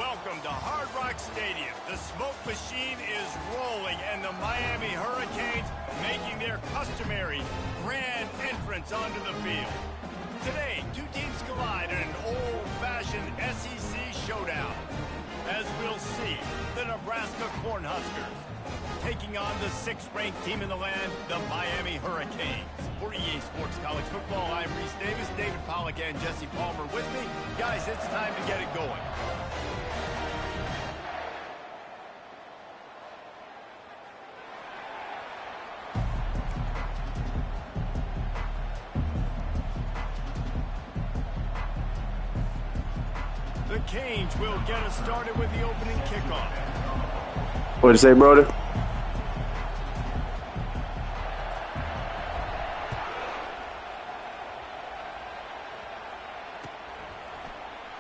Welcome to Hard Rock Stadium. The smoke machine is rolling, and the Miami Hurricanes making their customary grand entrance onto the field. Today, two teams collide in an old-fashioned SEC showdown. As we'll see, the Nebraska Cornhuskers taking on the sixth-ranked team in the land, the Miami Hurricanes. For EA Sports College Football, I'm Reese Davis, David Pollack, and Jesse Palmer with me. Guys, it's time to get it going. The Canes will get us started with the opening kickoff. What'd you say, brother?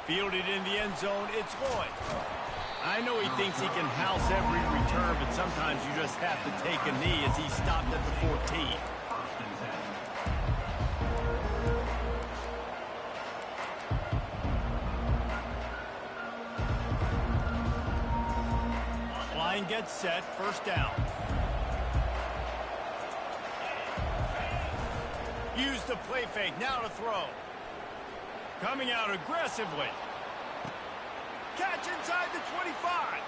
Fielded in the end zone, it's Lloyd. I know he thinks he can house every return, but sometimes you just have to take a knee as he stopped at the 14. Line gets set, first down. Use the play fake, now to throw. Coming out aggressively. Catch inside the 25.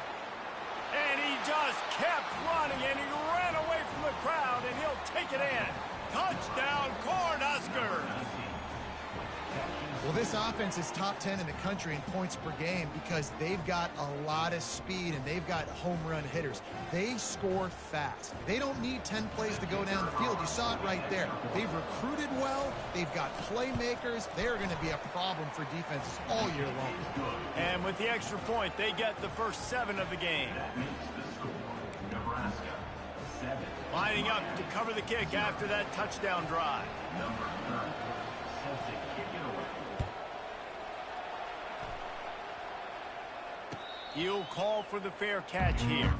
And he just kept running, and he ran away from the crowd, and he'll take it in. Touchdown, Cornhuskers! Well, this offense is top 10 in the country in points per game because they've got a lot of speed and they've got home run hitters. They score fast. They don't need 10 plays to go down the field. You saw it right there. They've recruited well. They've got playmakers. They're going to be a problem for defenses all year long. And with the extra point, they get the first 7 of the game. Lining up to cover the kick after that touchdown drive. He'll call for the fair catch here.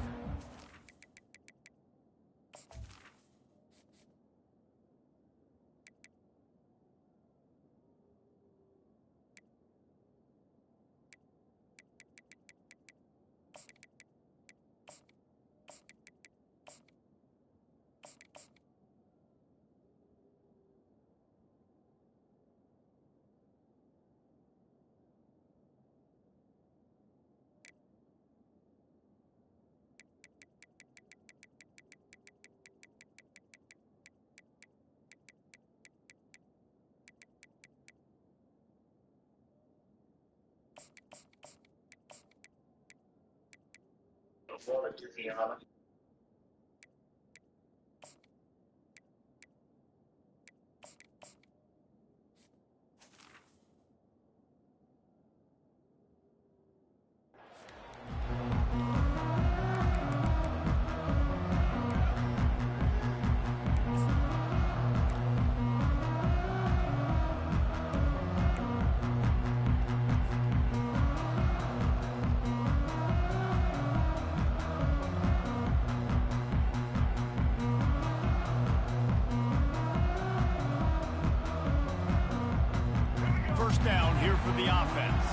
First down here for the offense.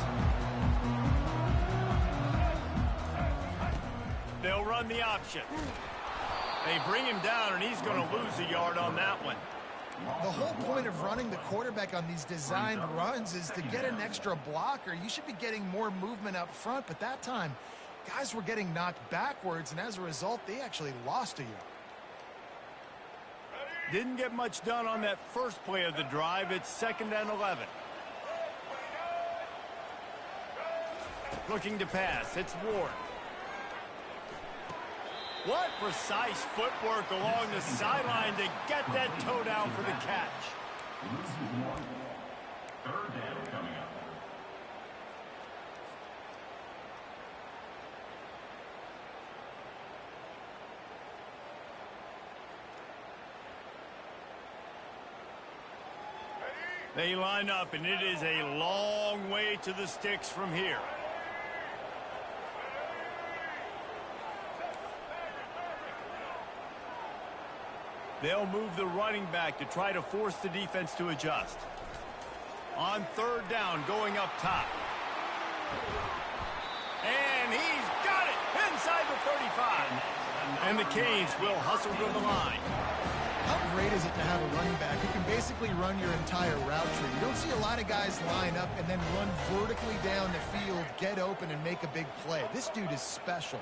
They'll run the option. They bring him down, and he's going to lose a yard on that one. The whole point of running the quarterback on these designed runs is to get an extra blocker. You should be getting more movement up front, but that time, guys were getting knocked backwards, and as a result, they actually lost a yard. Didn't get much done on that first play of the drive. It's 2nd and 11. Looking to pass, it's Ward. What precise footwork along the sideline to get that toe down for the catch. Third down coming up. They line up, and it is a long way to the sticks from here. They'll move the running back to try to force the defense to adjust. On 3rd down, going up top. And he's got it inside the 35. And the Canes will hustle to the line. How great is it to have a running back who can basically run your entire route tree? You don't see a lot of guys line up and then run vertically down the field, get open, and make a big play. This dude is special.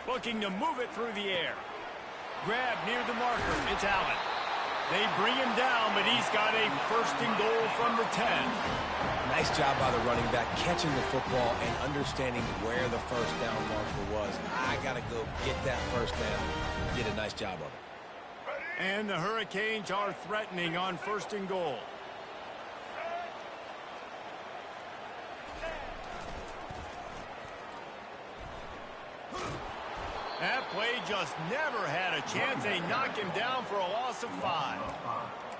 Looking to move it through the air. Grab near the marker. It's Allen. They bring him down, but he's got a first and goal from the 10. Nice job by the running back catching the football and understanding where the first down marker was. I got to go get that first down. Did a nice job of it. And the Hurricanes are threatening on first and goal. That play just never had a chance. They knock him down for a loss of 5.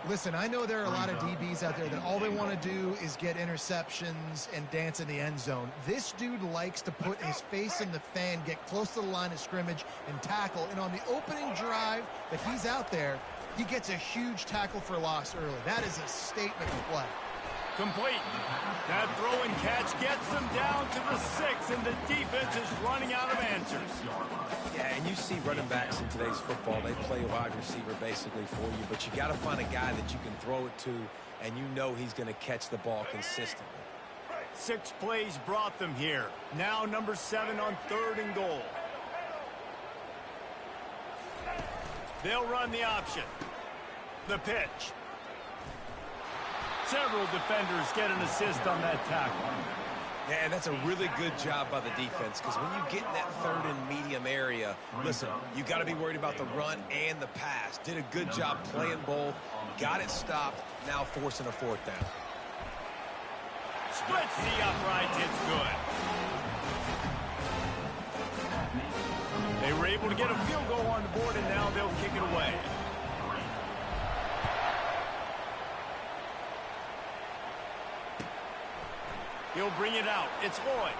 Listen, I know there are a lot of DBs out there that all they want to do is get interceptions and dance in the end zone. This dude likes to put his face in the fan, get close to the line of scrimmage, and tackle. And on the opening drive that he's out there, he gets a huge tackle for loss early. That is a statement play. Complete. That throw and catch gets them down to the 6, and the defense is running out of answers. Yeah, and you see running backs in today's football, they play wide receiver basically for you, but you got to find a guy that you can throw it to, and you know he's going to catch the ball consistently. 6 plays brought them here. Now number 7 on 3rd and goal. They'll run the option. The pitch. Several defenders get an assist on that tackle. Yeah, and that's a really good job by the defense, because when you get in that 3rd and medium area, listen, you got to be worried about the run and the pass. Did a good job playing both, got it stopped, now forcing a 4th down. Splits the uprights, it's good. They were able to get a field goal on the board, and now they'll kick it away. He'll bring it out. It's Lloyd.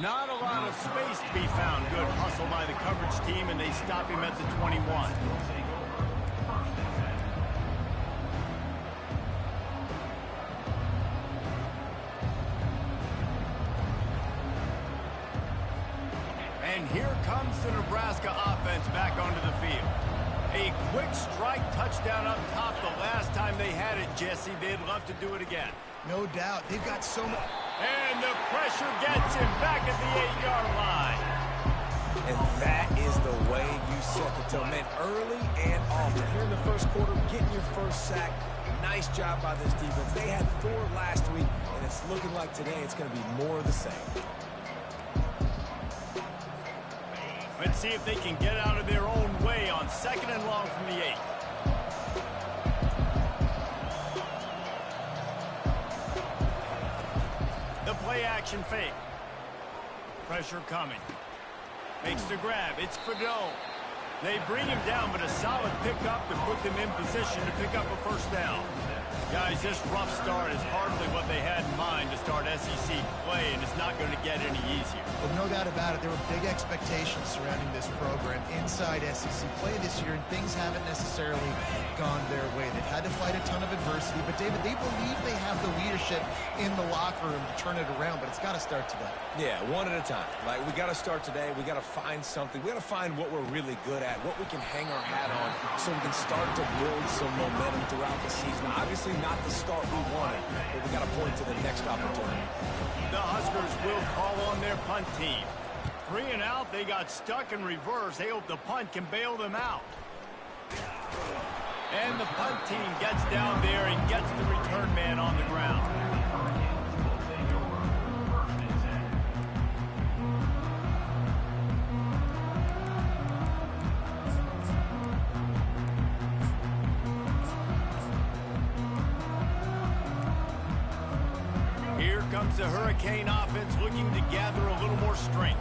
Not a lot of space to be found. Good hustle by the coverage team, and they stop him at the 21. And here comes the Nebraska offense back onto the field. A quick strike touchdown up top the last time they had it, Jesse. They'd love to do it again. No doubt. They've got so much. And the pressure gets him back at the 8-yard line. And that is the way you set the tone. Man, early and often. Here in the first quarter, getting your first sack. Nice job by this defense. They had 4 last week, and it's looking like today it's going to be more of the same. Let's see if they can get out of their own way on 2nd and long from the 8. The play action fake. Pressure coming. Makes the grab. It's Fadone. They bring him down, but a solid pickup to put them in position to pick up a first down. Guys, this rough start is hardly what they had in mind to start SEC play, and it's not going to get any easier. Well, no doubt about it. There were big expectations surrounding this program inside SEC play this year, and things haven't necessarily gone their way. They've had to fight a ton of adversity, but, David, they believe they have the leadership in the locker room to turn it around, but it's got to start today. Yeah, one at a time. Like, we got to start today. We got to find something. We got to find what we're really good at, what we can hang our hat on, so we can start to build some momentum throughout the season. Obviously, not the start we wanted, but we got to point to the next opportunity. The Huskers will call on their punt team. 3 and out, they got stuck in reverse. They hope the punt can bail them out. And the punt team gets down there and gets the return man on the ground. Here comes the Hurricane offense looking to gather a little more strength.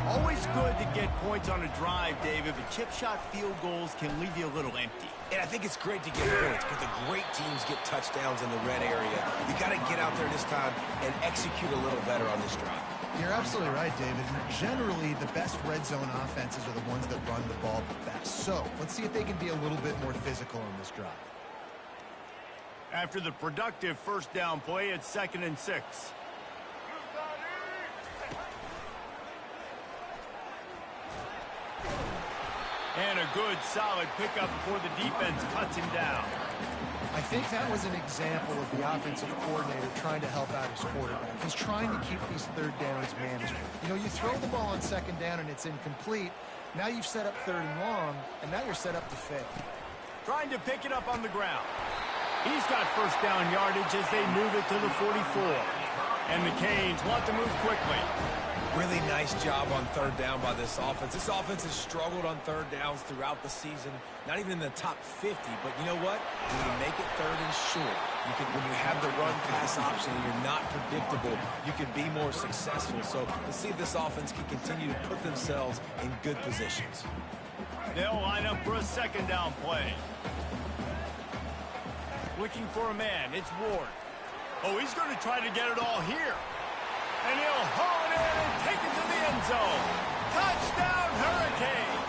Always good to get points on a drive, David, but chip shot field goals can leave you a little empty. And I think it's great to get points, but the great teams get touchdowns in the red area. You got to get out there this time and execute a little better on this drive. You're absolutely right, David. Generally, the best red zone offenses are the ones that run the ball the best. So let's see if they can be a little bit more physical on this drive. After the productive first down play, it's 2nd and 6. And a good, solid pickup before the defense cuts him down. I think that was an example of the offensive coordinator trying to help out his quarterback. He's trying to keep these third downs manageable. You know, you throw the ball on second down and it's incomplete. Now you've set up third and long, and now you're set up to fail. Trying to pick it up on the ground. He's got first down yardage as they move it to the 44. And the Canes want to move quickly. Really nice job on third down by this offense. This offense has struggled on third downs throughout the season. Not even in the top 50, but you know what? When you make it third and short, when you have the run-pass option and you're not predictable, you can be more successful. So let's see if this offense can continue to put themselves in good positions. They'll line up for a second down play. Looking for a man. It's Ward. Oh, he's going to try to get it all here. And he'll haul it in and take it to the end zone. Touchdown, Hurricane!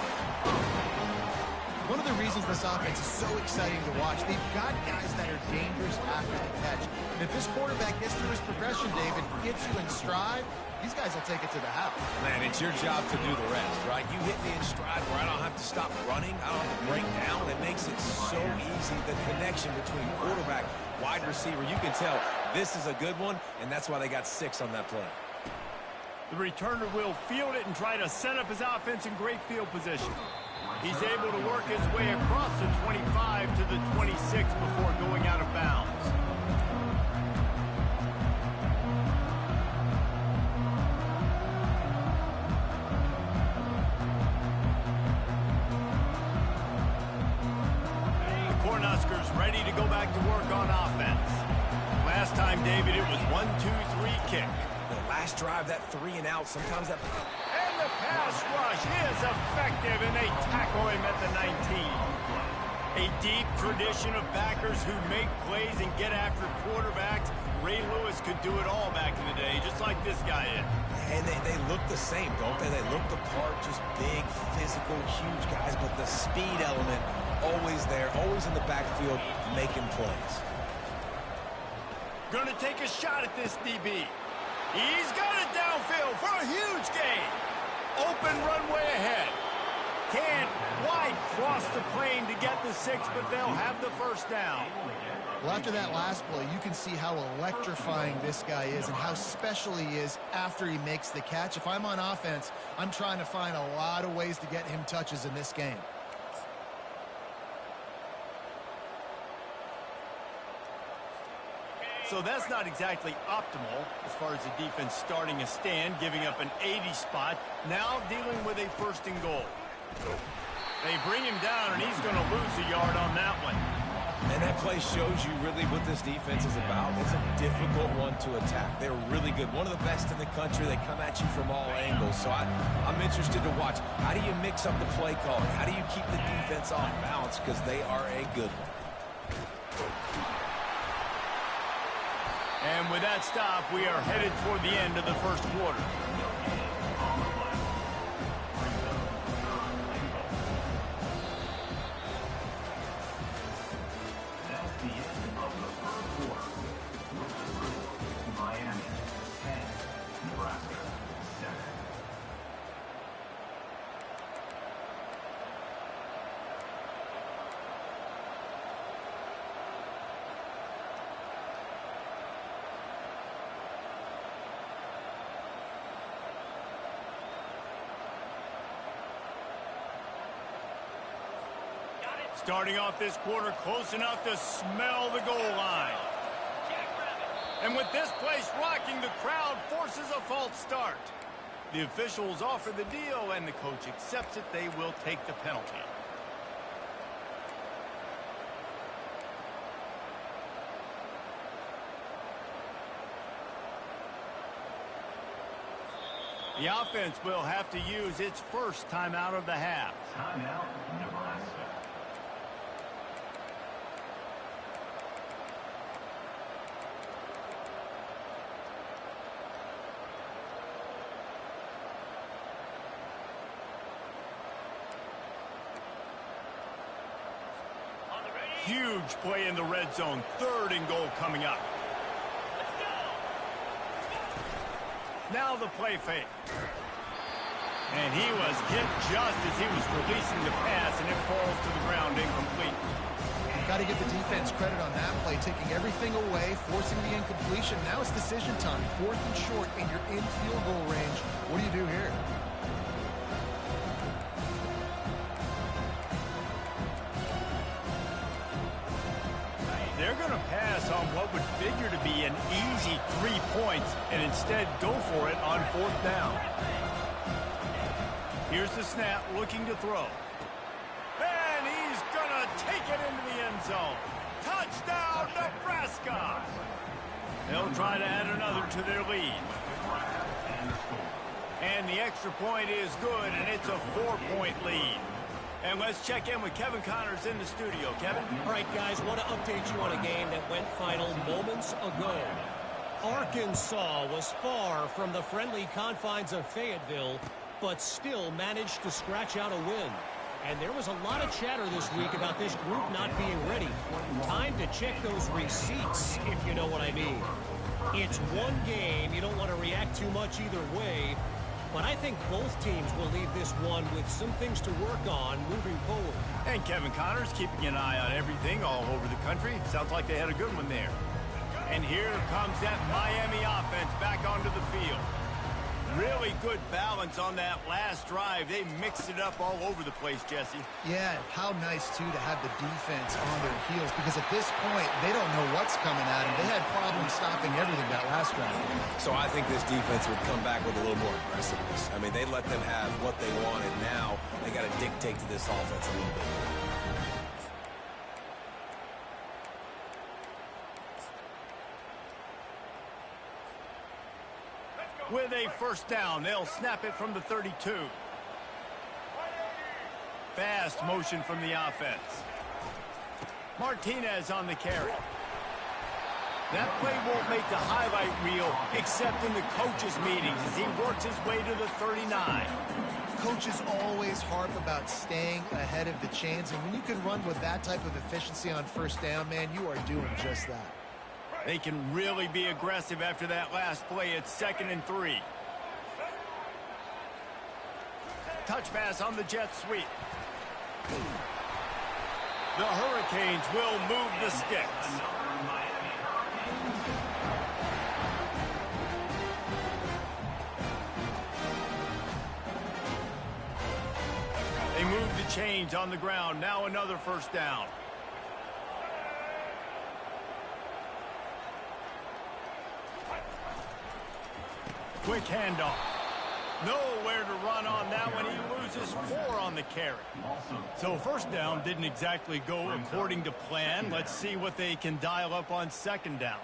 One of the reasons this offense is so exciting to watch, they've got guys that are dangerous after the catch. And if this quarterback gets through his progression, David, gets you in stride, these guys will take it to the house. Man, it's your job to do the rest, right? You hit me in stride where I don't have to stop running. I don't have to break down. It makes it so easy. The connection between quarterback, wide receiver, you can tell this is a good one, and that's why they got 6 on that play. The returner will field it and try to set up his offense in great field position. He's able to work his way across the 25 to the 26 before going out of bounds. The Cornhuskers ready to go back to work on offense. Last time, David, it was 1-2-3 kick. The last drive, that 3 and out, sometimes that... And the pass rush is effective, and they tackle him at the 19. A deep tradition of backers who make plays and get after quarterbacks. Ray Lewis could do it all back in the day, just like this guy is. And they look the same, don't they? They look the part, just big, physical, huge guys, but the speed element always there, always in the backfield, making plays. Gonna take a shot at this DB. He's got it downfield for a huge gain. Open runway ahead. Can't quite cross the plane to get the 6, but they'll have the first down. Well, after that last play, you can see how electrifying this guy is and how special he is after he makes the catch. If I'm on offense, I'm trying to find a lot of ways to get him touches in this game. So that's not exactly optimal as far as the defense starting a stand, giving up an 80 spot, now dealing with a first and goal. They bring him down, and he's going to lose a yard on that one. And that play shows you really what this defense is about. It's a difficult one to attack. They're really good. One of the best in the country. They come at you from all angles. So I'm interested to watch. How do you mix up the play calling? How do you keep the defense off balance? Because they are a good one. And with that stop, we are headed toward the end of the first quarter. That's the end of the first quarter. Miami 10, Nebraska 7. Starting off this quarter close enough to smell the goal line. And with this place rocking, the crowd forces a false start. The officials offer the deal, and the coach accepts it. They will take the penalty. The offense will have to use its first timeout of the half. Timeout, Nebraska. Huge play in the red zone. 3rd and goal coming up. Now the play fake. And he was hit just as he was releasing the pass, and it falls to the ground incomplete. Got to give the defense credit on that play, taking everything away, forcing the incompletion. Now it's decision time. 4th and short, and you're in field goal range. What do you do here? They're going to pass on what would figure to be an easy 3 points and instead go for it on 4th down. Here's the snap, looking to throw. And he's going to take it into the end zone. Touchdown, Nebraska! They'll try to add another to their lead. And the extra point is good, and it's a 4-point lead. And let's check in with Kevin Connors in the studio. Kevin? All right, guys, want to update you on a game that went final moments ago. Arkansas was far from the friendly confines of Fayetteville, but still managed to scratch out a win. And there was a lot of chatter this week about this group not being ready. Time to check those receipts, if you know what I mean. It's one game. You don't want to react too much either way. But I think both teams will leave this one with some things to work on moving forward. And Kevin Connors keeping an eye on everything all over the country. Sounds like they had a good one there. And here comes that Miami offense back onto the field. Really good balance on that last drive. They mixed it up all over the place, Jesse. Yeah, how nice, too, to have the defense on their heels, because at this point, they don't know what's coming at them. They had problems stopping everything that last drive. So I think this defense would come back with a little more aggressiveness. I mean, they let them have what they wanted. Now they got to dictate to this offense a little bit more. With a 1st down, they'll snap it from the 32. Fast motion from the offense. Martinez on the carry. That play won't make the highlight reel except in the coaches' meetings as he works his way to the 39. Coaches always harp about staying ahead of the chains, and when you can run with that type of efficiency on 1st down, man, you are doing just that. They can really be aggressive after that last play. It's 2nd and 3. Touch pass on the jet sweep. The Hurricanes will move the sticks. They move the chains on the ground. Now another 1st down. Quick handoff. Nowhere to run on that one. He loses 4 on the carry. So 1st down didn't exactly go according to plan. Let's see what they can dial up on 2nd down.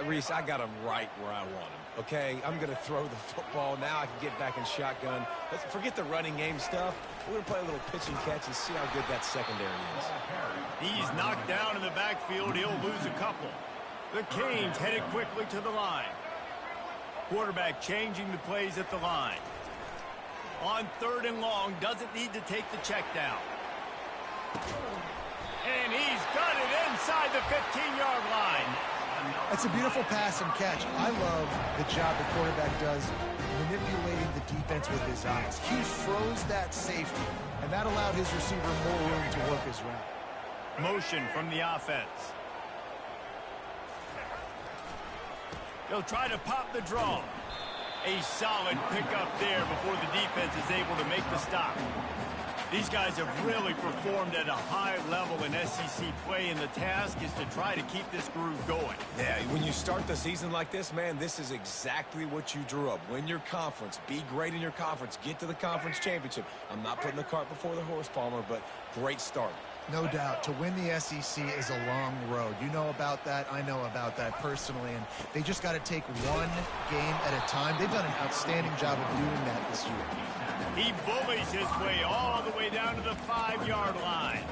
Reese, I got him right where I want him. Okay, I'm going to throw the football. Now I can get back in shotgun. Let's forget the running game stuff. We're going to play a little pitch and catch and see how good that secondary is. He's knocked down in the backfield. He'll lose a couple. The Canes headed quickly to the line. Quarterback changing the plays at the line. On 3rd and long, doesn't need to take the check down. And he's got it inside the 15-yard line. That's a beautiful pass and catch. I love the job the quarterback does manipulating the defense with his eyes. He froze that safety, and that allowed his receiver more room to work his route. Motion from the offense. They'll try to pop the draw. A solid pickup there before the defense is able to make the stop. These guys have really performed at a high level in SEC play, and the task is to try to keep this groove going. Yeah, when you start the season like this, man, this is exactly what you drew up. Win your conference. Be great in your conference. Get to the conference championship. I'm not putting the cart before the horse, Palmer, but great start. No doubt. To win the SEC is a long road. You know about that. I know about that personally. And they just got to take one game at a time. They've done an outstanding job of doing that this year. He bullies his way all the way down to the 5-yard line.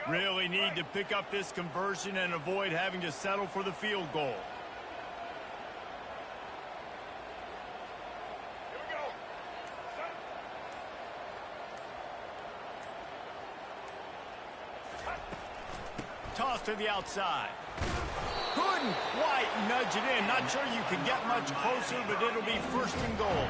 Really need to pick up this conversion and avoid having to settle for the field goal. off to the outside. Couldn't quite nudge it in. Not sure you could get much closer, but it'll be first and goal.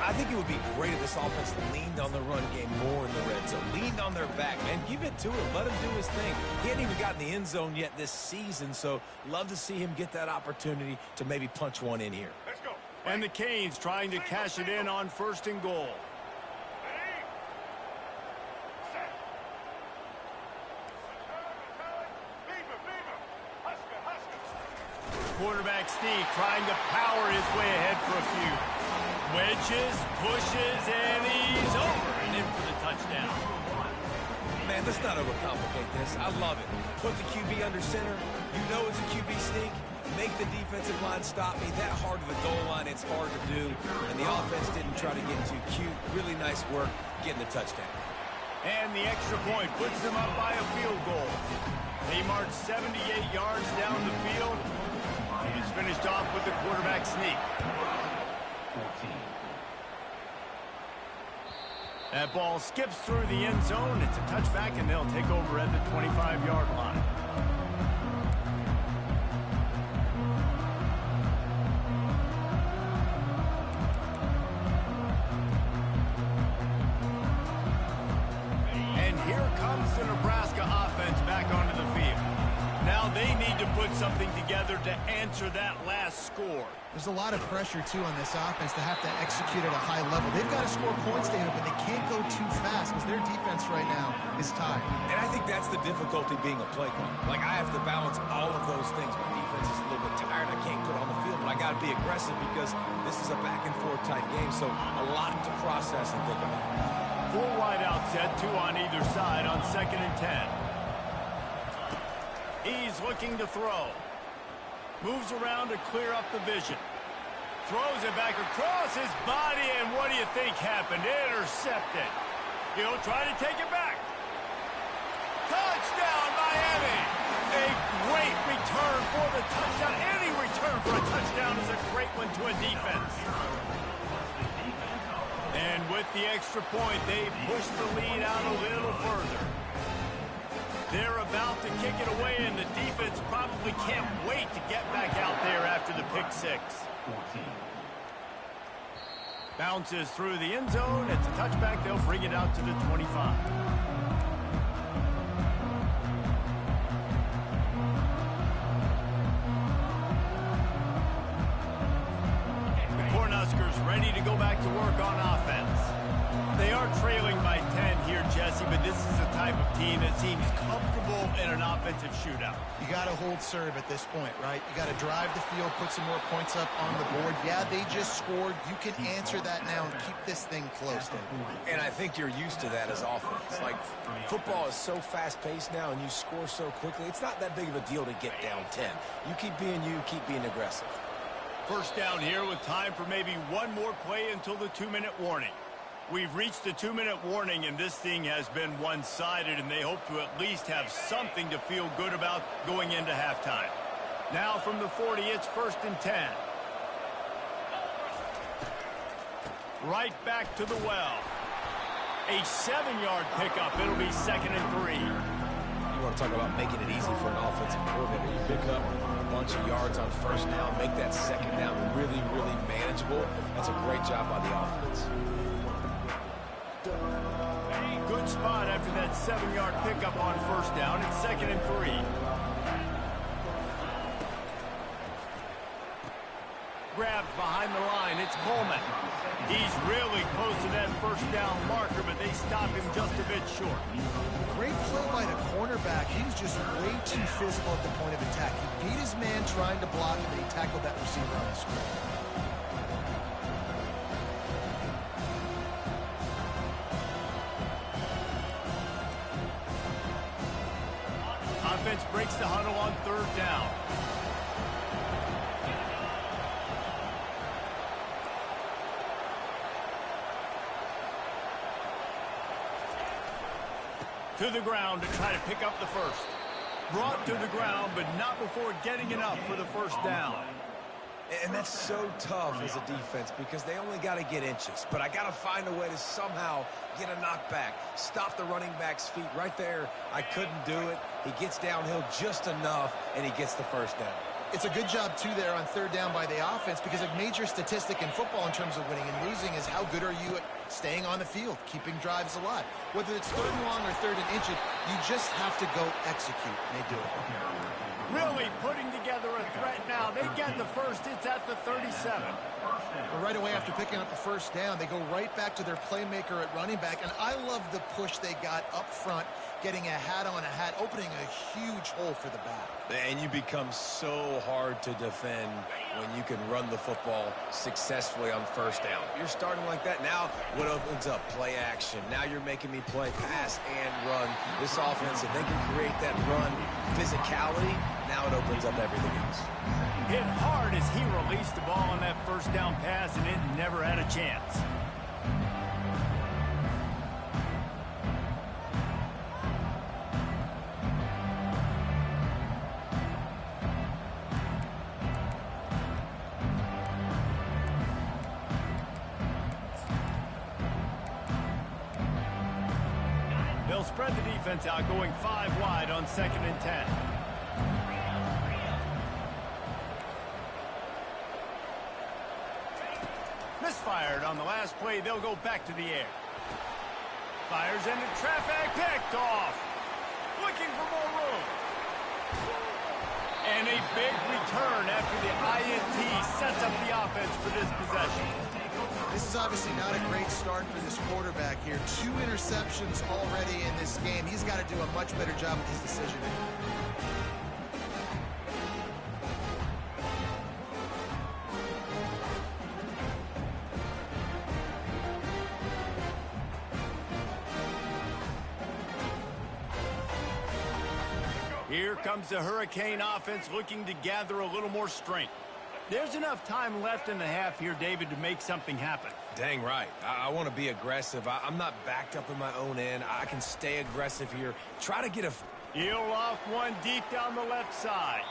I think it would be great if this offense leaned on the run game more in the red zone. Leaned on their back, man. Give it to him. Let him do his thing. He hadn't even gotten the end zone yet this season, so love to see him get that opportunity to maybe punch one in here. Let's go. And the Canes trying to cash it in on first and goal. Quarterback sneak trying to power his way ahead for a few. Wedges, pushes, and he's over and in for the touchdown. Man, let's not overcomplicate this. I love it. Put the QB under center. You know it's a QB sneak. Make the defensive line stop me. That hard to the goal line, it's hard to do. And the offense didn't try to get too cute. Really nice work getting the touchdown. And the extra point puts them up by a field goal. They march 78 yards down the field. He's finished off with the quarterback sneak. 14. That ball skips through the end zone. It's a touchback, and they'll take over at the 25-yard line. And here comes the Nebraska offense back onto the field. Now they need to put something together to answer that last score. There's a lot of pressure, too, on this offense to have to execute at a high level. They've got to score points, David, but they can't go too fast because their defense right now is tired. And I think that's the difficulty being a play caller. Like, I have to balance all of those things. My defense is a little bit tired. I can't put on the field, but I got to be aggressive because this is a back-and-forth type game, so a lot to process and think about. Full wide out set, two on either side on 2nd and 10. He's looking to throw. Moves around to clear up the vision. Throws it back across his body, and what do you think happened? Intercepted. He'll try to take it back. Touchdown, Miami! A great return for the touchdown. Any return for a touchdown is a great one to a defense. And with the extra point, they push the lead out a little further. They're about to kick it away, and the defense probably can't wait to get back out there after the pick six. 14. Bounces through the end zone. It's a touchback. They'll bring it out to the 25. The Cornhuskers ready to go back to work on offense. They are trailing by 10 here, Jesse, but this is the type of team that seems comfortable in an offensive shootout. You got to hold serve at this point, right? You got to drive the field, put some more points up on the board. Yeah, they just scored. You can answer that now and keep this thing close. And I think you're used to that as offense. Like, football is so fast-paced now, and you score so quickly, it's not that big of a deal to get down 10. You keep being aggressive. First down here with time for maybe one more play until the 2-minute warning. We've reached the 2-minute warning, and this thing has been one-sided, and they hope to at least have something to feel good about going into halftime. Now from the 40, it's 1st and 10. Right back to the well. A 7-yard pickup. It'll be 2nd and 3. You want to talk about making it easy for an offensive coordinator. You pick up a bunch of yards on first down, make that second down really, really manageable. That's a great job by the offense. Good spot after that 7-yard pickup on first down. It's 2nd and 3. Grabbed behind the line. It's Coleman. He's really close to that first down marker, but they stop him just a bit short. Great play by the cornerback. He was just way too physical at the point of attack. He beat his man trying to block him, and he tackled that receiver on the screen. Offense breaks the huddle on 3rd down. To the ground to try to pick up the first. Brought to the ground, but not before getting enough for the first down. And that's so tough as a defense because they only got to get inches. But I got to find a way to somehow get a knockback, stop the running back's feet right there. I couldn't do it. He gets downhill just enough, and he gets the first down. It's a good job, too, there on third down by the offense because a major statistic in football in terms of winning and losing is how good are you at staying on the field, keeping drives alive. Whether it's third and long or third and inches, you just have to go execute, and they do it. Really putting together a threat now. They get the first. It's at the 37. But right away after picking up the first down, they go right back to their playmaker at running back. And I love the push they got up front, getting a hat on a hat, opening a huge hole for the back. And you become so hard to defend when you can run the football successfully on first down. You're starting like that. Now what opens up? Play action. Now you're making me play pass and run. This offense, if they can create that run physicality, now it opens up everything else. Hit hard as he released the ball on that first down pass, and it never had a chance. They'll spread the defense out, going 5 wide on 2nd and 10. Misfired on the last play. They'll go back to the air. Fires into traffic. Picked off. Looking for more room. And a big return after the INT sets up the offense for this possession. This is obviously not a great start for this quarterback here. 2 interceptions already in this game. He's got to do a much better job with his decision-making. Here comes the Hurricane offense looking to gather a little more strength. There's enough time left in the half here, David, to make something happen. Dang right. I want to be aggressive. I'm not backed up in my own end. I can stay aggressive here. Try to get a... He'll off one deep down the left side.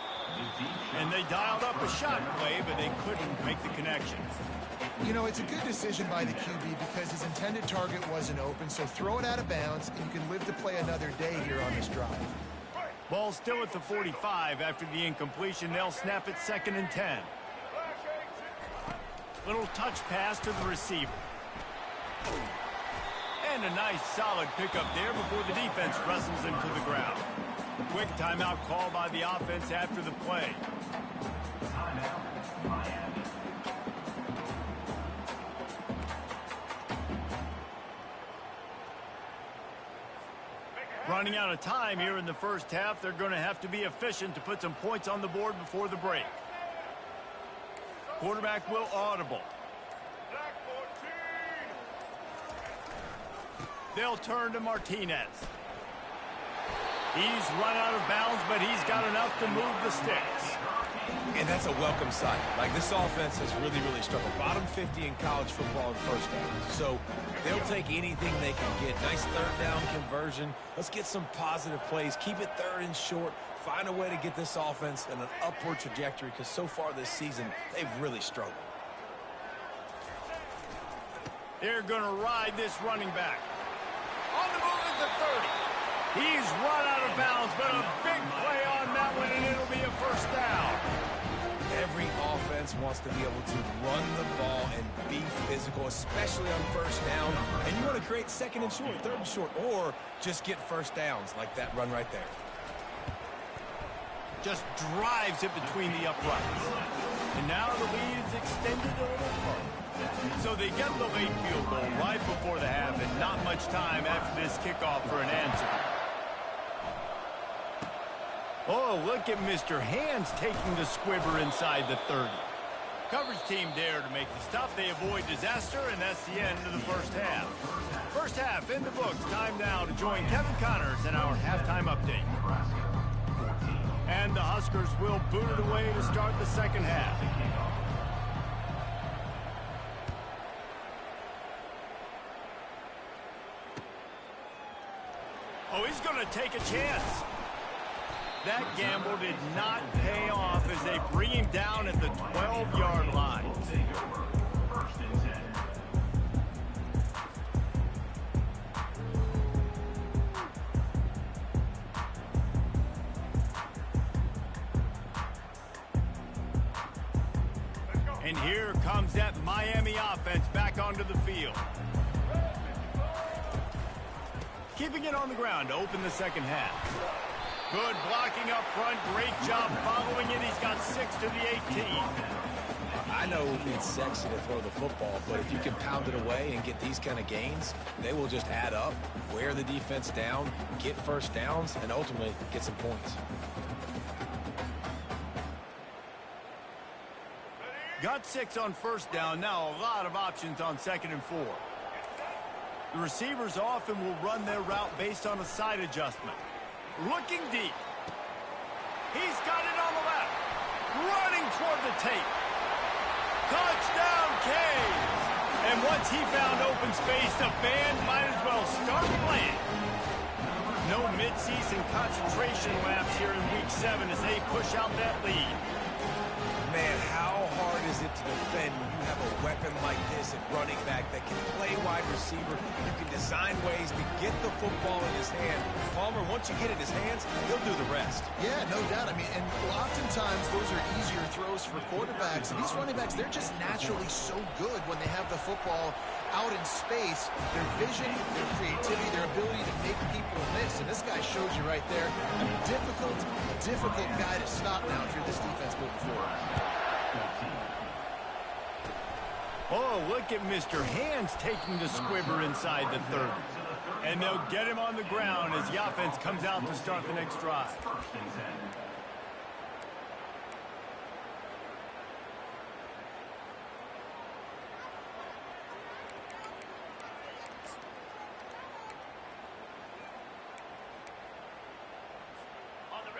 And they dialed up a shot play, but they couldn't make the connection. You know, it's a good decision by the QB because his intended target wasn't open, so throw it out of bounds, and you can live to play another day here on this drive. Ball still at the 45 after the incompletion. They'll snap it 2nd and 10. Little touch pass to the receiver. And a nice solid pickup there before the defense wrestles him to the ground. Quick timeout call by the offense after the play. Running out of time here in the first half. They're going to have to be efficient to put some points on the board before the break. Quarterback will audible. They'll turn to Martinez. He's run out of bounds, but he's got enough to move the sticks. And that's a welcome sight. Like, this offense has really, really struggled. Bottom 50 in college football in first downs. So they'll take anything they can get. Nice third down conversion. Let's get some positive plays. Keep it 3rd and short. Find a way to get this offense in an upward trajectory because so far this season, they've really struggled. They're going to ride this running back. On the move at the 30. He's run out of bounds, but a big play on that one, and it'll be a first down. Every offense wants to be able to run the ball and be physical, especially on first down. And you want to create 2nd and short, 3rd and short, or just get first downs like that run right there. Just drives it between the uprights. And now the lead is extended a little further. So they get the late field goal right before the half, and not much time after this kickoff for an answer. Oh, look at Mr. Hands taking the squibber inside the 30. Coverage team there to make the stop. They avoid disaster, and that's the end of the first half. First half in the books. Time now to join Kevin Connors in our halftime update. And the Huskers will boot it away to start the second half. Oh, he's going to take a chance. That gamble did not pay off as they bring him down at the 12-yard line. First and 10. And here comes that Miami offense back onto the field. Keeping it on the ground to open the second half. Good blocking up front. Great job following it. He's got 6 to the 18. I know it's sexy to throw the football, but if you can pound it away and get these kind of gains, they will just add up, wear the defense down, get first downs, and ultimately get some points. Got 6 on first down. Now a lot of options on 2nd and 4. The receivers often will run their route based on a side adjustment. Looking deep. He's got it on the left. Running toward the tape. Touchdown, Canes! And once he found open space, the band might as well start playing. No midseason concentration laps here in Week 7 as they push out that lead. Man, how hard is it to defend when you have a weapon like this at running back that can play wide receiver? You can design ways to get the football in his hand. Palmer, once you get it in his hands, he'll do the rest. Yeah, no doubt. I mean, and oftentimes those are easier throws for quarterbacks. And these running backs, they're just naturally so good when they have the football out in space. Their vision, their creativity, their ability to make people miss. And this guy shows you right there, a difficult guy to stop now if you're this defense moving forward. Oh, look at Mr. Hands taking the squibber inside the 30. And they'll get him on the ground as the offense comes out to start the next drive. First and 10.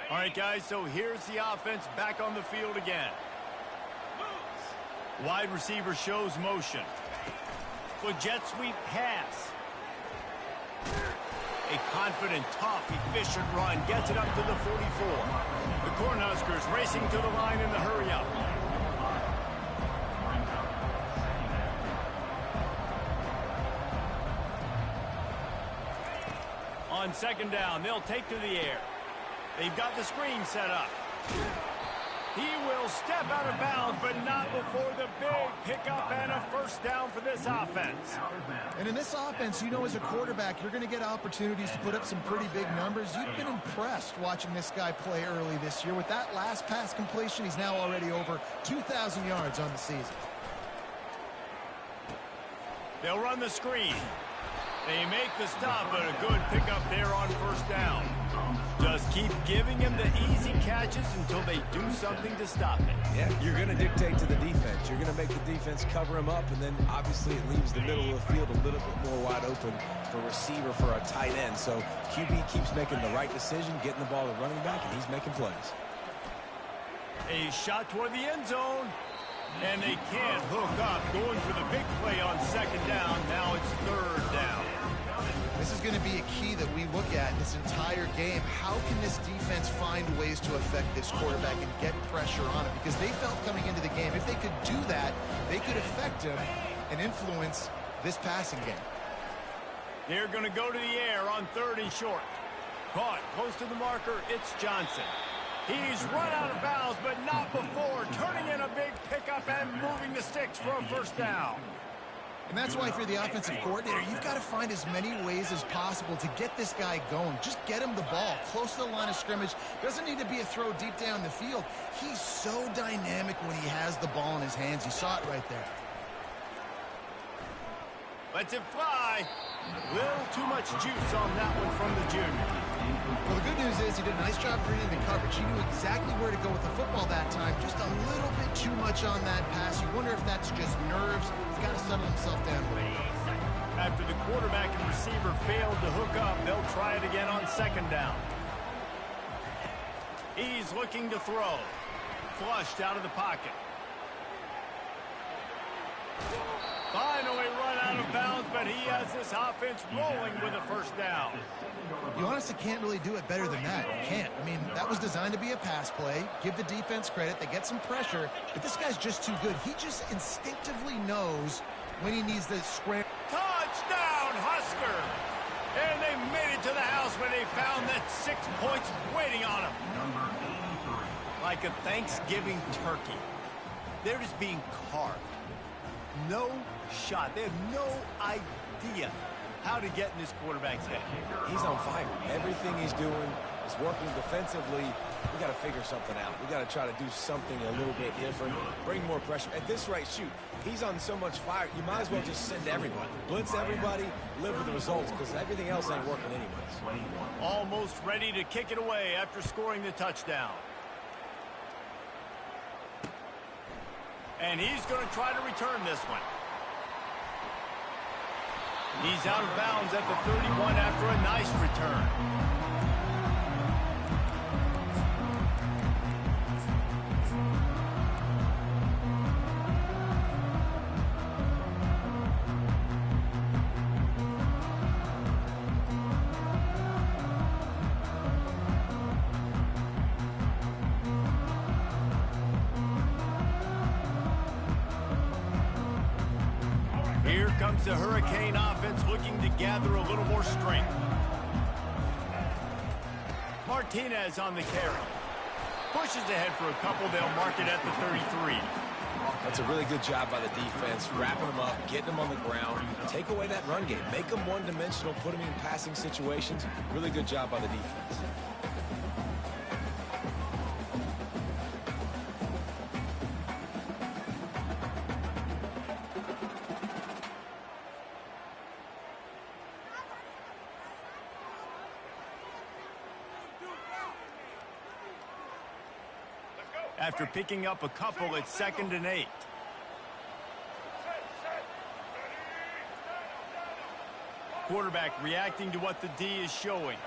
All right, guys, so here's the offense back on the field again. Wide receiver shows motion. For jet sweep pass. A confident, tough, efficient run. Gets it up to the 44. The Cornhuskers racing to the line in the hurry up. On 2nd down, they'll take to the air. They've got the screen set up. He will step out of bounds, but not before the big pickup and a first down for this offense. And in this offense, you know, as a quarterback, you're going to get opportunities to put up some pretty big numbers. You've been impressed watching this guy play early this year. With that last pass completion, he's now already over 2,000 yards on the season. They'll run the screen. They make the stop, but a good pickup there on first down. Just keep giving him the easy catches until they do something to stop it. Yeah, you're going to dictate to the defense. You're going to make the defense cover him up, and then obviously it leaves the middle of the field a little bit more wide open for receiver, for a tight end. So QB keeps making the right decision, getting the ball to running back, and he's making plays. A shot toward the end zone. And they can't hook up. Going for the big play on 2nd down. Now it's 3rd down. This is going to be a key that we look at in this entire game. How can this defense find ways to affect this quarterback and get pressure on him? Because they felt coming into the game, if they could do that, they could affect him and influence this passing game. They're going to go to the air on 3rd and short. Caught close to the marker. It's Johnson. He's run out of bounds, but not before turning in a big pickup and moving the sticks for a first down. And that's why if you're the offensive coordinator, you've got to find as many ways as possible to get this guy going. Just get him the ball close to the line of scrimmage. Doesn't need to be a throw deep down the field. He's so dynamic when he has the ball in his hands. You saw it right there. Lets it fly. Little too much juice on that one from the junior. Well, the good news is he did a nice job reading the coverage. He knew exactly where to go with the football that time. Just a little bit too much on that pass. You wonder if that's just nerves. He's got to settle himself down. After the quarterback and receiver failed to hook up, they'll try it again on 2nd down. He's looking to throw. Flushed out of the pocket. Finally run out of bounds, but he has this offense rolling with a first down. You honestly can't really do it better than that. You can't. I mean, that was designed to be a pass play. Give the defense credit. They get some pressure, but this guy's just too good. He just instinctively knows when he needs to scramble. Touchdown, Husker! And they made it to the house when they found that 6 points waiting on them. Like a Thanksgiving turkey. They're just being carved. No shot. They have no idea how to get in this quarterback's head. He's on fire. Everything he's doing is working defensively. We got to figure something out. We got to try to do something a little bit different. Bring more pressure. At this rate, shoot, he's on so much fire, you might as well just send everybody. Blitz everybody, live with the results, because everything else ain't working anyways. Almost ready to kick it away after scoring the touchdown. And he's going to try to return this one. He's out of bounds at the 31 after a nice return. Here comes the Hurricane offense looking to gather a little more strength. Martinez on the carry. Pushes ahead for a couple. They'll mark it at the 33. That's a really good job by the defense, wrapping them up, getting them on the ground. Take away that run game. Make them one-dimensional, put them in passing situations. Really good job by the defense. After picking up a couple, it's 2nd and 8. Quarterback reacting to what the D is showing.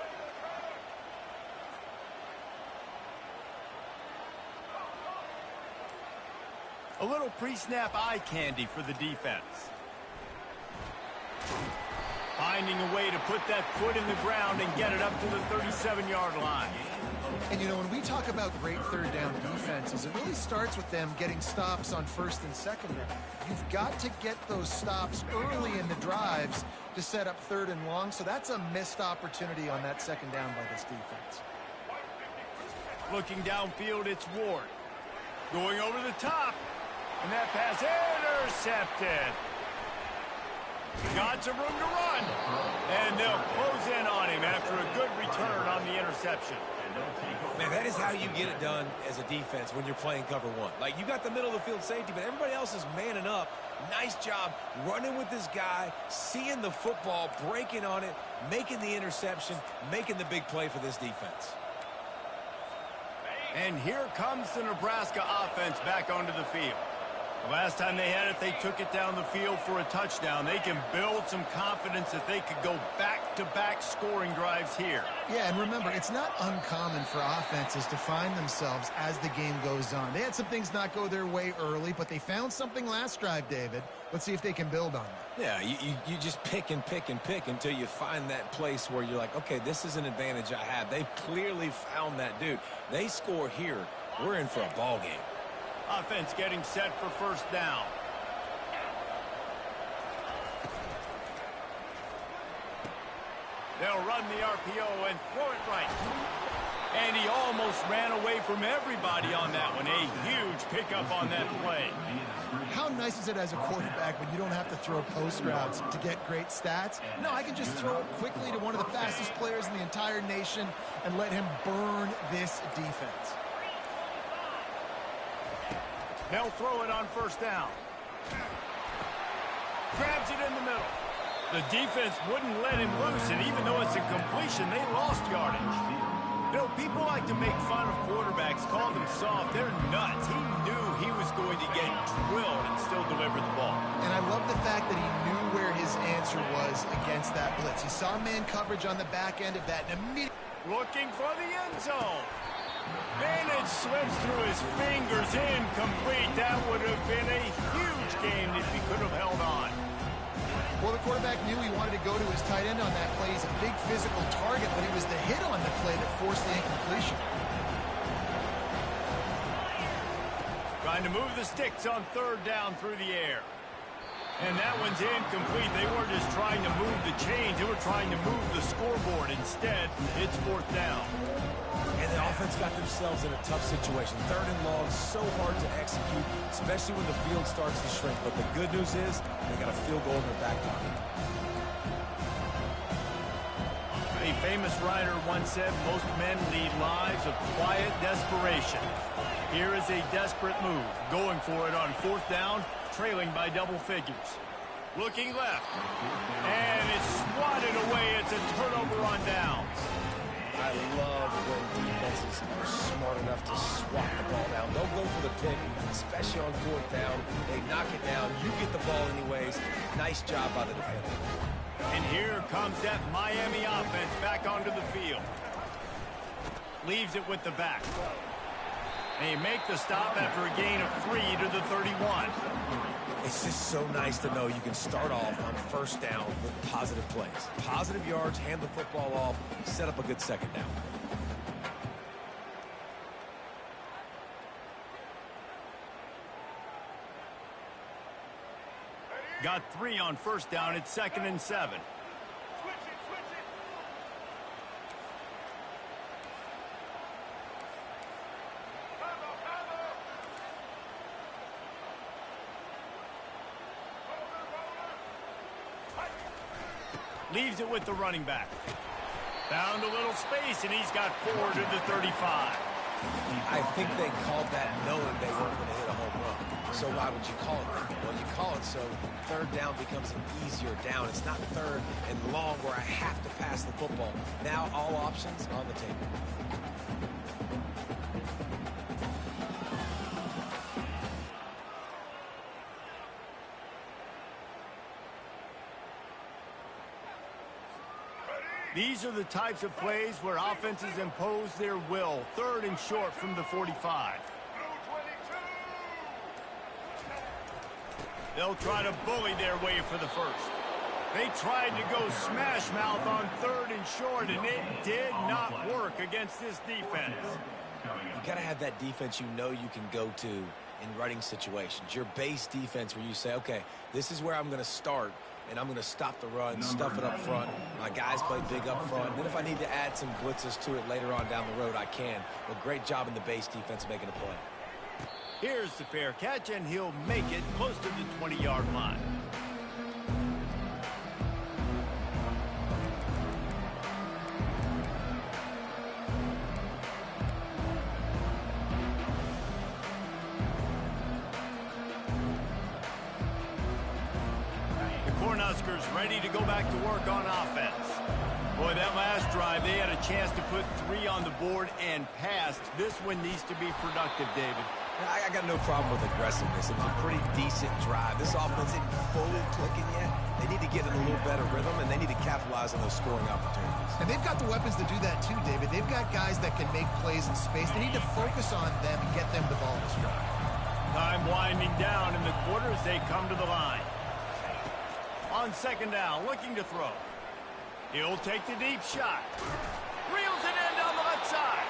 A little pre-snap eye candy for the defense. Finding a way to put that foot in the ground and get it up to the 37-yard line. And, you know, when we talk about great third down defenses, it really starts with them getting stops on 1st and 2nd down. You've got to get those stops early in the drives to set up 3rd and long, so that's a missed opportunity on that 2nd down by this defense. Looking downfield, it's Ward. Going over the top, and that pass intercepted. Got some room to run, and they'll close in on him after a good return on the interception. Man, that is how you get it done as a defense when you're playing cover one. Like, you got the middle of the field safety, but everybody else is manning up. Nice job running with this guy, seeing the football, breaking on it, making the interception, making the big play for this defense. And here comes the Nebraska offense back onto the field. The last time they had it, they took it down the field for a touchdown. They can build some confidence that they could go back-to-back scoring drives here. Yeah, and remember, it's not uncommon for offenses to find themselves as the game goes on. They had some things not go their way early, but they found something last drive, David. Let's see if they can build on that. Yeah, you just pick and pick and pick until you find that place where you're like, okay, this is an advantage I have. They've clearly found that dude. They score here, we're in for a ball game. Offense getting set for 1st down. They'll run the RPO and throw it right. And he almost ran away from everybody on that one. A huge pickup on that play. How nice is it as a quarterback when you don't have to throw post routes to get great stats? No, I can just throw it quickly to one of the fastest players in the entire nation and let him burn this defense. They'll throw it on 1st down. Grabs it in the middle. The defense wouldn't let him loose, and even though it's a completion, they lost yardage. You know, people like to make fun of quarterbacks, call them soft. They're nuts. He knew he was going to get drilled and still deliver the ball. And I love the fact that he knew where his answer was against that blitz. He saw man coverage on the back end of that and immediately looking for the end zone. And it slips through his fingers, incomplete. That would have been a huge game if he could have held on. Well, the quarterback knew he wanted to go to his tight end on that play. He's a big physical target, but it was the hit on the play that forced the incompletion. Trying to move the sticks on third down through the air. And that one's incomplete. They weren't just trying to move the chains. They were trying to move the scoreboard. Instead, it's fourth down. And the offense got themselves in a tough situation. Third and long, so hard to execute, especially when the field starts to shrink. But the good news is they got a field goal in their back pocket. A famous writer once said, most men lead lives of quiet desperation. Here is a desperate move, going for it on fourth down, trailing by double figures. Looking left, and it's swatted away. It's a turnover on downs. I love when defenses are smart enough to swat the ball down. Don't go for the pick, especially on fourth down. They knock it down. You get the ball anyways. Nice job by the defender. And here comes that Miami offense back onto the field. Leaves it with the back. They make the stop after a gain of 3 to the 31. It's just so nice to know you can start off on first down with positive plays. Positive yards, hand the football off, set up a good second down. Got 3 on first down. It's 2nd and 7. Leaves it with the running back. Found a little space, and he's got 4 to the 35. I think they called that knowing they weren't going to hit a home run. So why would you call it that? Well, you call it so third down becomes an easier down. It's not third and long where I have to pass the football. Now all options on the table. These are the types of plays where offenses impose their will. 3rd and short from the 45. They'll try to bully their way for the first. They tried to go smash mouth on 3rd and short, and it did not work against this defense. You got to have that defense you know you can go to in running situations. Your base defense where you say, okay, this is where I'm going to start, and I'm going to stop the run, stuff it up front. My guys play big up front. Then if I need to add some blitzes to it later on down the road, I can. But great job in the base defense making a play. Here's the fair catch, and he'll make it close to the 20-yard line. Cornhuskers ready to go back to work on offense. Boy, that last drive, they had a chance to put 3 on the board and passed. This one needs to be productive, David. I got no problem with aggressiveness. It was a pretty decent drive. This offense isn't fully clicking yet. They need to get in a little better rhythm, and they need to capitalize on those scoring opportunities. And they've got the weapons to do that too, David. They've got guys that can make plays in space. They need to focus on them and get them the ball this drive. Time winding down in the quarter as they come to the line. On second down, looking to throw. He'll take the deep shot. Reels it in down the left side.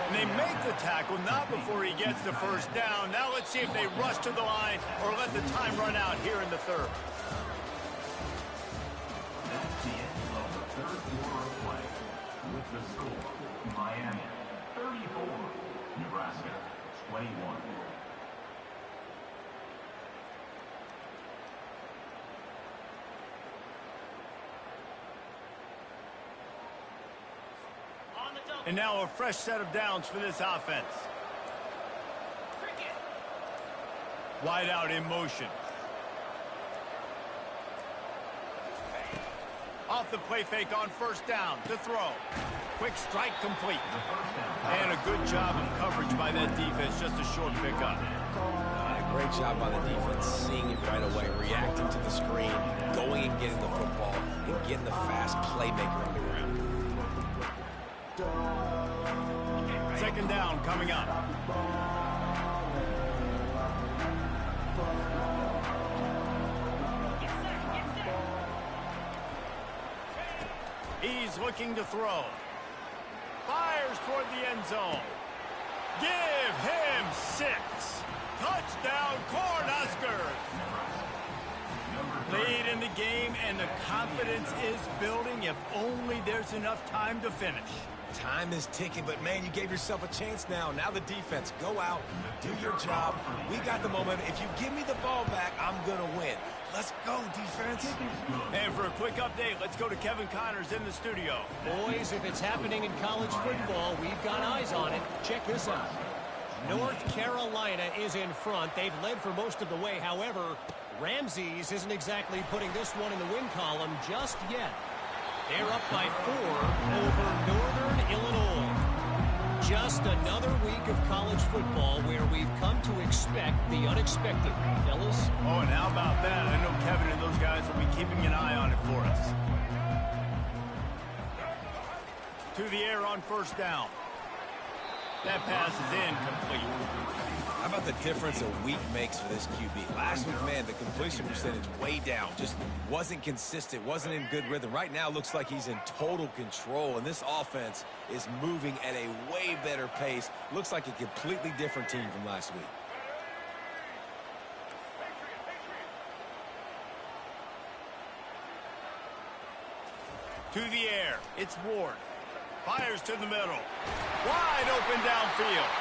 And they make the tackle, not before he gets the first down. Now let's see if they rush to the line or let the time run out here in the third. That's the end of the third quarter of play. With the score, Miami 34, Nebraska 21. And now a fresh set of downs for this offense. Wide out in motion. Off the play fake on first down to throw. Quick strike complete. And a good job of coverage by that defense. Just a short pickup. A great job by the defense, seeing it right away, reacting to the screen, going and getting the football, and getting the fast playmaker on the ground. second down coming up. He's looking to throw. Fires toward the end zone. Give him 6. Touchdown, Cornhuskers. Lead in the game, and the confidence is building if only there's enough time to finish. Time is ticking, but, man, you gave yourself a chance now. Now the defense, go out, do your job. We got the momentum. If you give me the ball back, I'm going to win. Let's go, defense. And for a quick update, let's go to Kevin Connors in the studio. Boys, if it's happening in college football, we've got eyes on it. Check this out. North Carolina is in front. They've led for most of the way. However, Ramses isn't exactly putting this one in the win column just yet. They're up by 4 over Northern Illinois. Just another week of college football where we've come to expect the unexpected, fellas. Oh, and how about that? I know Kevin and those guys will be keeping an eye on it for us. To the air on first down. That pass is incomplete. How about the difference a week makes for this QB? Last week, man, the completion percentage way down. Just wasn't consistent, wasn't in good rhythm. Right now, looks like he's in total control, and this offense is moving at a way better pace. Looks like a completely different team from last week. To the air, it's Ward. Fires to the middle. Wide open downfield.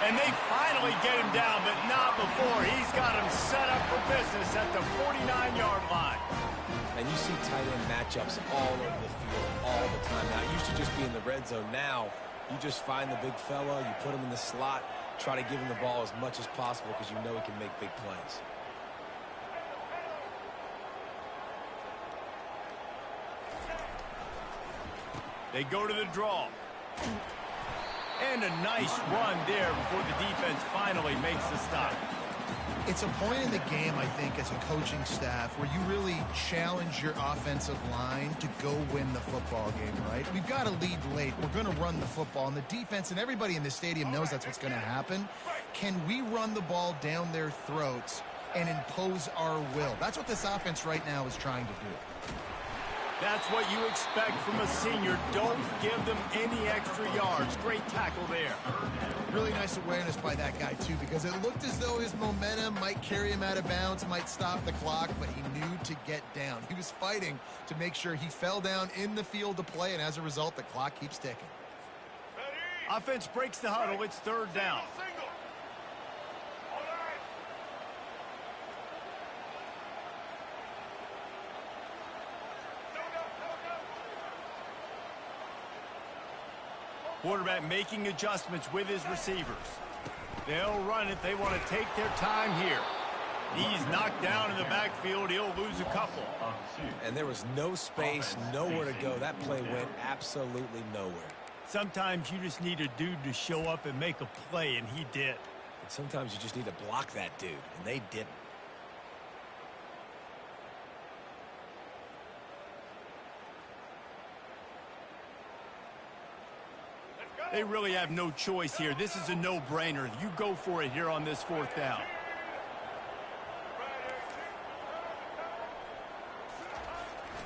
And they finally get him down, but not before. He's got him set up for business at the 49-yard line. And you see tight end matchups all over the field all the time now. It used to just be in the red zone. Now, you just find the big fella, you put him in the slot, try to give him the ball as much as possible because you know he can make big plays. They go to the draw. And a nice run there before the defense finally makes the stop. It's a point in the game, I think, as a coaching staff where you really challenge your offensive line to go win the football game, right? We've got to lead late. We're going to run the football. And the defense and everybody in the stadium knows that's what's going to happen. Can we run the ball down their throats and impose our will? That's what this offense right now is trying to do. That's what you expect from a senior. Don't give them any extra yards. Great tackle there. Really nice awareness by that guy, too, because it looked as though his momentum might carry him out of bounds, might stop the clock, but he knew to get down. He was fighting to make sure he fell down in the field to play, and as a result, the clock keeps ticking. Offense breaks the huddle. It's third down. Quarterback making adjustments with his receivers. They'll run it. They want to take their time here. He's knocked down in the backfield. He'll lose a couple. And there was no space, nowhere to go. That play went absolutely nowhere. Sometimes you just need a dude to show up and make a play, and he did. And sometimes you just need to block that dude, and they didn't. They really have no choice here. This is a no-brainer. You go for it here on this fourth down.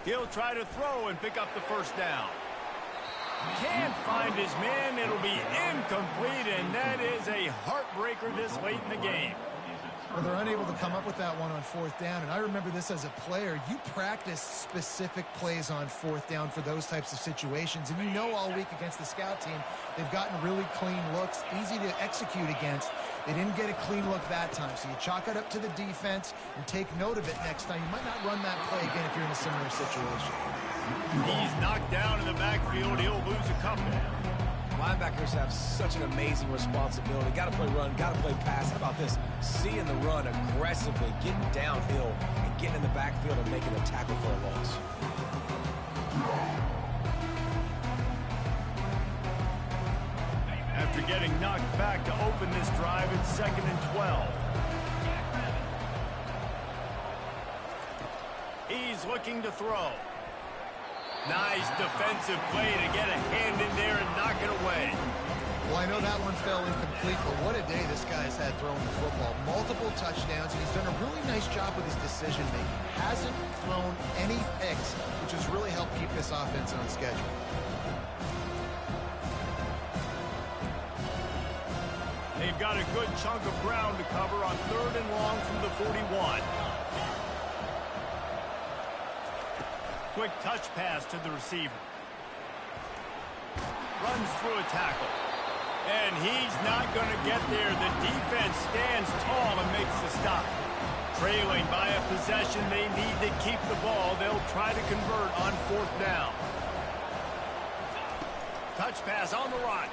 He'll try to throw and pick up the first down. Can't find his man. It'll be incomplete, and that is a heartbreaker this late in the game. Well, they're unable to come up with that one on fourth down, and I remember this as a player. You practice specific plays on fourth down for those types of situations, and you know all week against the scout team, they've gotten really clean looks, easy to execute against. They didn't get a clean look that time, so you chalk it up to the defense and take note of it next time. You might not run that play again if you're in a similar situation. He's knocked down in the backfield. He'll lose a couple. Linebackers have such an amazing responsibility. Got to play run, got to play pass. How about this? Seeing the run aggressively, getting downhill, and getting in the backfield and making a tackle for a loss. After getting knocked back to open this drive, it's 2nd and 12. He's looking to throw. Nice defensive play to get a hand in there and knock it away. fell incomplete, but what a day this guy has had throwing the football. Multiple touchdowns, and he's done a really nice job with his decision-making. Hasn't thrown any picks, which has really helped keep this offense on schedule. They've got a good chunk of ground to cover on 3rd and long from the 41. Quick touch pass to the receiver. Runs through a tackle. And he's not going to get there. The defense stands tall and makes the stop. Trailing by a possession, they need to keep the ball. They'll try to convert on 4th down. Touch pass on the run.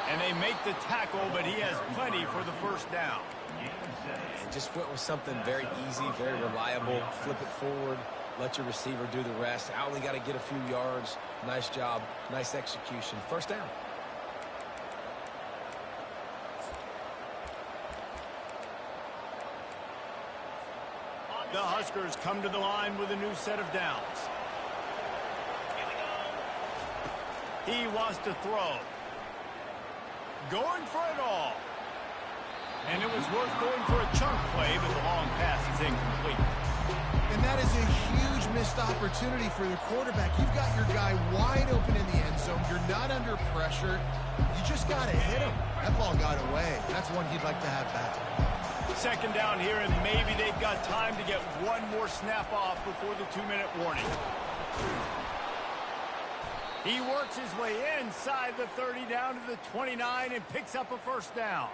And they make the tackle, but he has plenty for the 1st down. And just went with something very easy, very reliable. Flip it forward. Let your receiver do the rest. I only got to get a few yards. Nice job. Nice execution. 1st down. The Huskers come to the line with a new set of downs. He wants to throw. Going for it all. And it was worth going for a chunk play, but the long pass is incomplete. And that is a huge missed opportunity for the quarterback. You've got your guy wide open in the end zone. You're not under pressure. You just got to hit him. That ball got away. That's one he'd like to have back. 2nd down here, and maybe they've got time to get one more snap off before the 2-minute warning. He works his way inside the 30 down to the 29 and picks up a 1st down.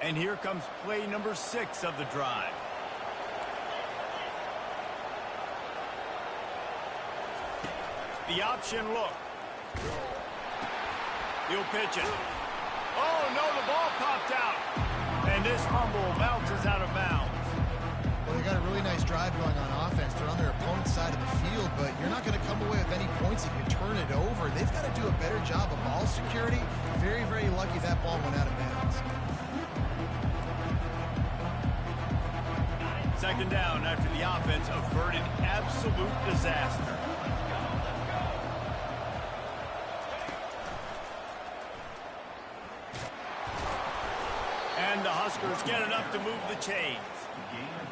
And here comes play number 6 of the drive. The option look. He'll pitch it. Oh, no, the ball popped out. And this fumble bounces out of bounds. Well, they got a really nice drive going on offense. They're on their opponent's side of the field, but you're not going to come away with any points if you turn it over. They've got to do a better job of ball security. Very, very lucky that ball went out of bounds. 2nd down after the offense averted absolute disaster. And the Huskers get enough to move the chains.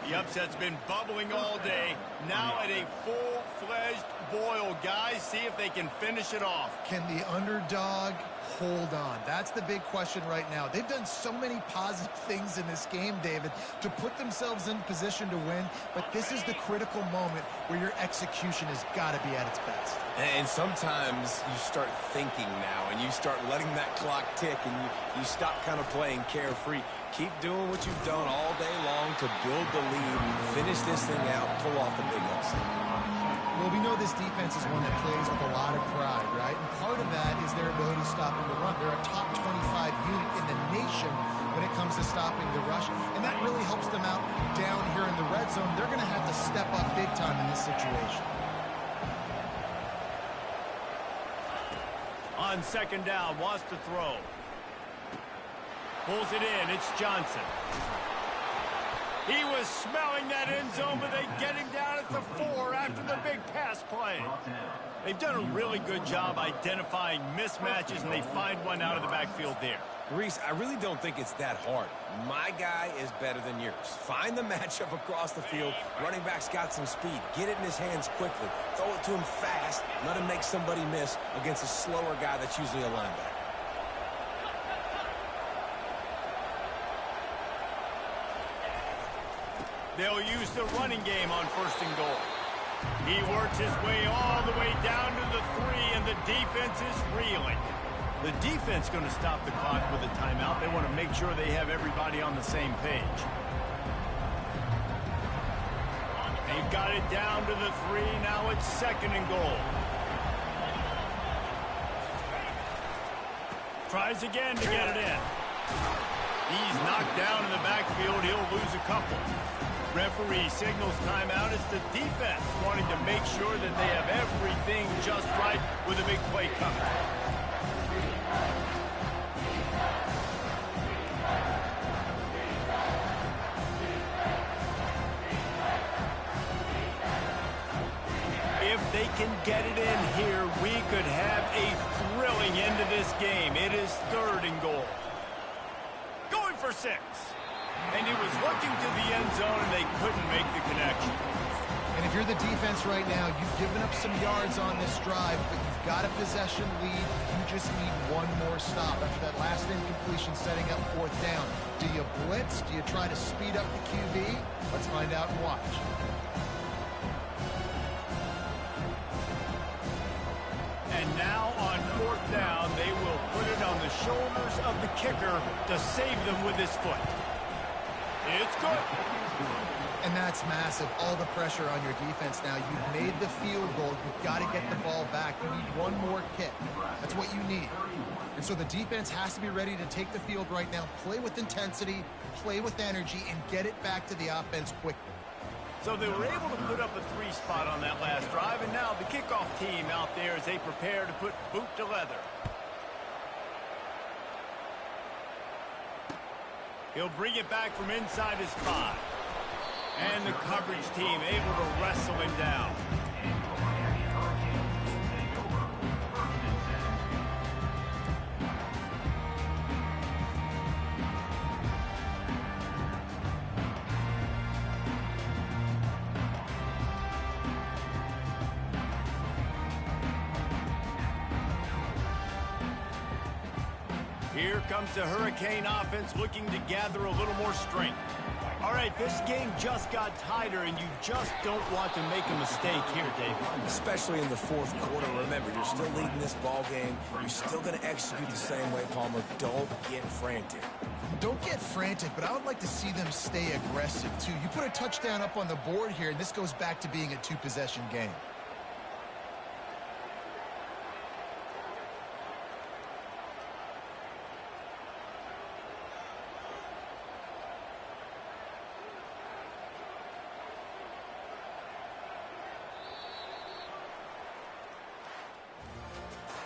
The upset's been bubbling all day. Now at a full-fledged boil. Guys, see if they can finish it off. Can the underdog hold on? That's the big question right now. They've done so many positive things in this game, David, to put themselves in position to win, but this is the critical moment where your execution has got to be at its best. And sometimes you start thinking now, and you start letting that clock tick, and you stop kind of playing carefree. Keep doing what you've done all day long to build the lead, finish this thing out, pull off the big upset. Well, we know this defense is one that plays with a lot of pride, right? And part of that is their ability to stop the run. They're a top 25 unit in the nation when it comes to stopping the rush, and that really helps them out down here in the red zone. They're going to have to step up big time in this situation. On 2nd down, wants to throw. Pulls it in. It's Johnson. He was smelling that end zone, but they get him down at the 4 after the big pass play. They've done a really good job identifying mismatches, and they find one out of the backfield there. Reese, I really don't think it's that hard. My guy is better than yours. Find the matchup across the field. Running back's got some speed. Get it in his hands quickly. Throw it to him fast. Let him make somebody miss against a slower guy that's usually a linebacker. They'll use the running game on 1st and goal. He works his way all the way down to the 3, and the defense is reeling. The defense going to stop the clock with a timeout. They want to make sure they have everybody on the same page. They've got it down to the 3. Now it's 2nd and goal. Tries again to get it in. He's knocked down in the backfield. He'll lose a couple. Referee signals timeout. It's the defense wanting to make sure that they have everything just right with a big play coming. If they can get it in here, we could have a thrilling end to this game. It is 3rd and goal. Going for 6. And he was looking to the end zone, and they couldn't make the connection. And if you're the defense right now, you've given up some yards on this drive, but you've got a possession lead. You just need one more stop after that last incompletion setting up 4th down. Do you blitz? Do you try to speed up the QB? Let's find out and watch. And now on 4th down, they will put it on the shoulders of the kicker to save them with his foot. It's good. And that's massive. All the pressure on your defense now. You've made the field goal. You've got to get the ball back. You need one more kick. That's what you need. And so the defense has to be ready to take the field right now, play with intensity, play with energy, and get it back to the offense quickly. So they were able to put up a 3 spot on that last drive, and now the kickoff team out there as they prepare to put boot to leather. He'll bring it back from inside his 5. And the coverage team able to wrestle him down. Here comes the Hurricane offense looking to gather a little more strength. All right, this game just got tighter, and you just don't want to make a mistake here, David. Especially in the 4th quarter. Remember, you're still leading this ball game. You're still going to execute the same way, Palmer. Don't get frantic. Don't get frantic, but I would like to see them stay aggressive, too. You put a touchdown up on the board here, and this goes back to being a 2-possession game.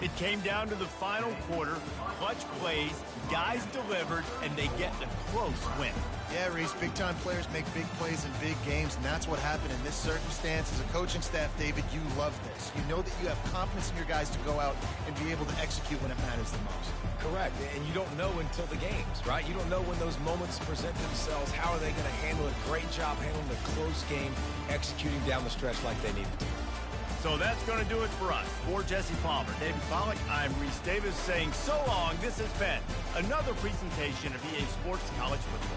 It came down to the final quarter, clutch plays, guys delivered, and they get a close win. Yeah, Reese, big-time players make big plays in big games, and that's what happened in this circumstance. As a coaching staff, David, you love this. You know that you have confidence in your guys to go out and be able to execute when it matters the most. Correct, and you don't know until the games, right? You don't know when those moments present themselves. How are they going to handle it? Great job handling the close game, executing down the stretch like they needed to. So that's going to do it for us. For Jesse Palmer, David Pollack, I'm Reese Davis saying so long. This has been another presentation of EA Sports College Football.